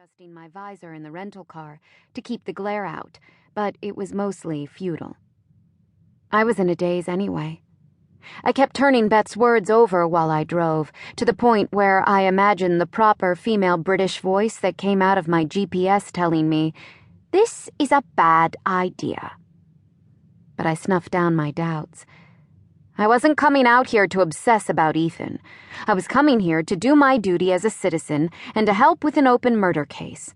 adjusting my visor in the rental car to keep the glare out, but it was mostly futile. I was in a daze anyway. I kept turning Beth's words over while I drove, to the point where I imagined the proper female British voice that came out of my GPS telling me, "This is a bad idea." But I snuffed down my doubts. I wasn't coming out here to obsess about Ethan. I was coming here to do my duty as a citizen and to help with an open murder case.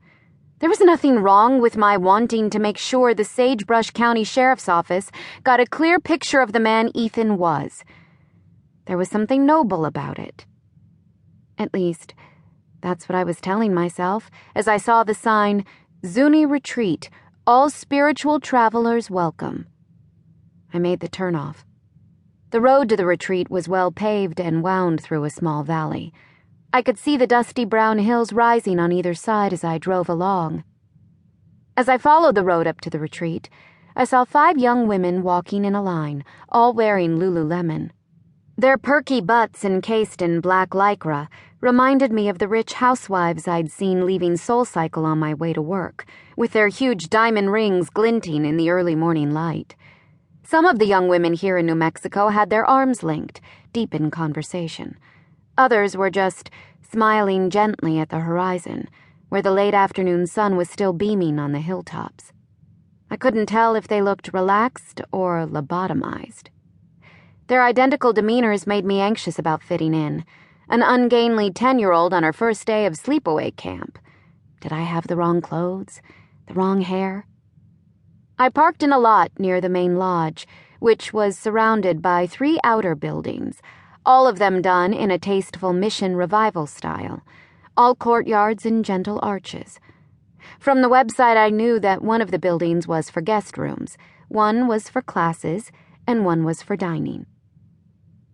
There was nothing wrong with my wanting to make sure the Sagebrush County Sheriff's Office got a clear picture of the man Ethan was. There was something noble about it. At least, that's what I was telling myself as I saw the sign, "Zuni Retreat, all spiritual travelers welcome." I made the turnoff. The road to the retreat was well paved and wound through a small valley. I could see the dusty brown hills rising on either side as I drove along. As I followed the road up to the retreat, I saw 5 young women walking in a line, all wearing Lululemon. Their perky butts encased in black lycra reminded me of the rich housewives I'd seen leaving SoulCycle on my way to work, with their huge diamond rings glinting in the early morning light. Some of the young women here in New Mexico had their arms linked, deep in conversation. Others were just smiling gently at the horizon, where the late afternoon sun was still beaming on the hilltops. I couldn't tell if they looked relaxed or lobotomized. Their identical demeanors made me anxious about fitting in. An ungainly 10-year-old on her first day of sleepaway camp. Did I have the wrong clothes? The wrong hair? I parked in a lot near the main lodge, which was surrounded by 3 outer buildings, all of them done in a tasteful Mission Revival style, all courtyards and gentle arches. From the website I knew that one of the buildings was for guest rooms, one was for classes, and one was for dining.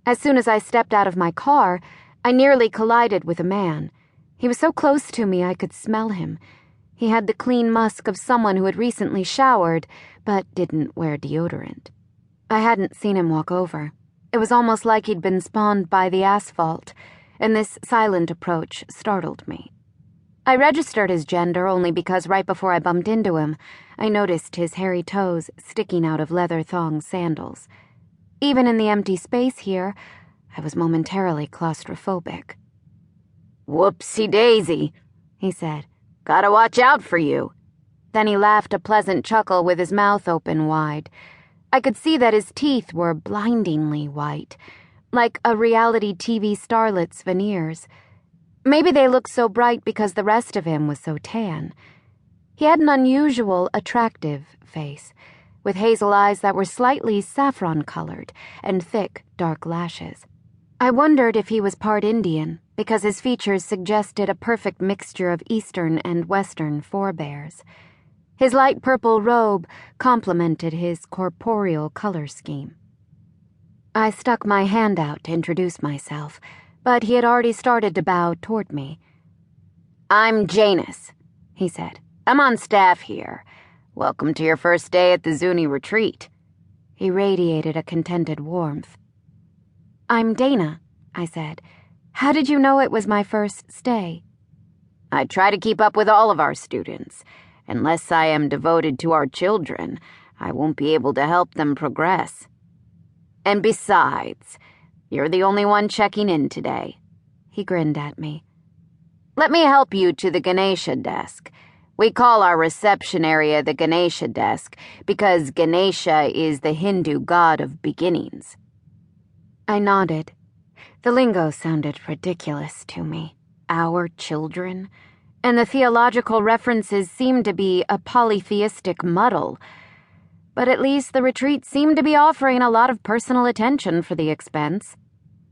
As soon as I stepped out of my car, I nearly collided with a man. He was so close to me I could smell him. He had the clean musk of someone who had recently showered, but didn't wear deodorant. I hadn't seen him walk over. It was almost like he'd been spawned by the asphalt, and this silent approach startled me. I registered his gender only because right before I bumped into him, I noticed his hairy toes sticking out of leather-thong sandals. Even in the empty space here, I was momentarily claustrophobic. "Whoopsie-daisy," he said. "Gotta watch out for you." Then he laughed a pleasant chuckle with his mouth open wide. I could see that his teeth were blindingly white, like a reality TV starlet's veneers. Maybe they looked so bright because the rest of him was so tan. He had an unusual, attractive face, with hazel eyes that were slightly saffron-colored and thick, dark lashes. I wondered if he was part Indian, because his features suggested a perfect mixture of Eastern and Western forebears. His light purple robe complemented his corporeal color scheme. I stuck my hand out to introduce myself, but he had already started to bow toward me. "I'm Janus," he said. "I'm on staff here. Welcome to your first day at the Zuni Retreat." He radiated a contented warmth. "I'm Dana," I said. "How did you know it was my first stay?" "I try to keep up with all of our students. Unless I am devoted to our children, I won't be able to help them progress. And besides, you're the only one checking in today." He grinned at me. "Let me help you to the Ganesha desk. We call our reception area the Ganesha desk because Ganesha is the Hindu god of beginnings." I nodded. The lingo sounded ridiculous to me. Our children? And the theological references seemed to be a polytheistic muddle. But at least the retreat seemed to be offering a lot of personal attention for the expense.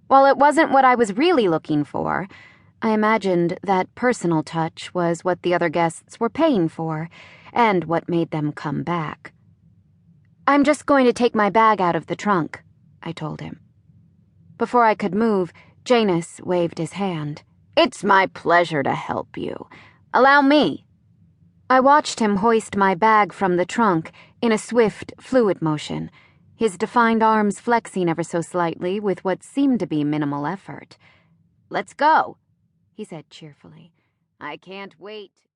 While it wasn't what I was really looking for, I imagined that personal touch was what the other guests were paying for, and what made them come back. "I'm just going to take my bag out of the trunk," I told him. Before I could move, Janus waved his hand. "It's my pleasure to help you. Allow me." I watched him hoist my bag from the trunk in a swift, fluid motion, his defined arms flexing ever so slightly with what seemed to be minimal effort. "Let's go," he said cheerfully. "I can't wait."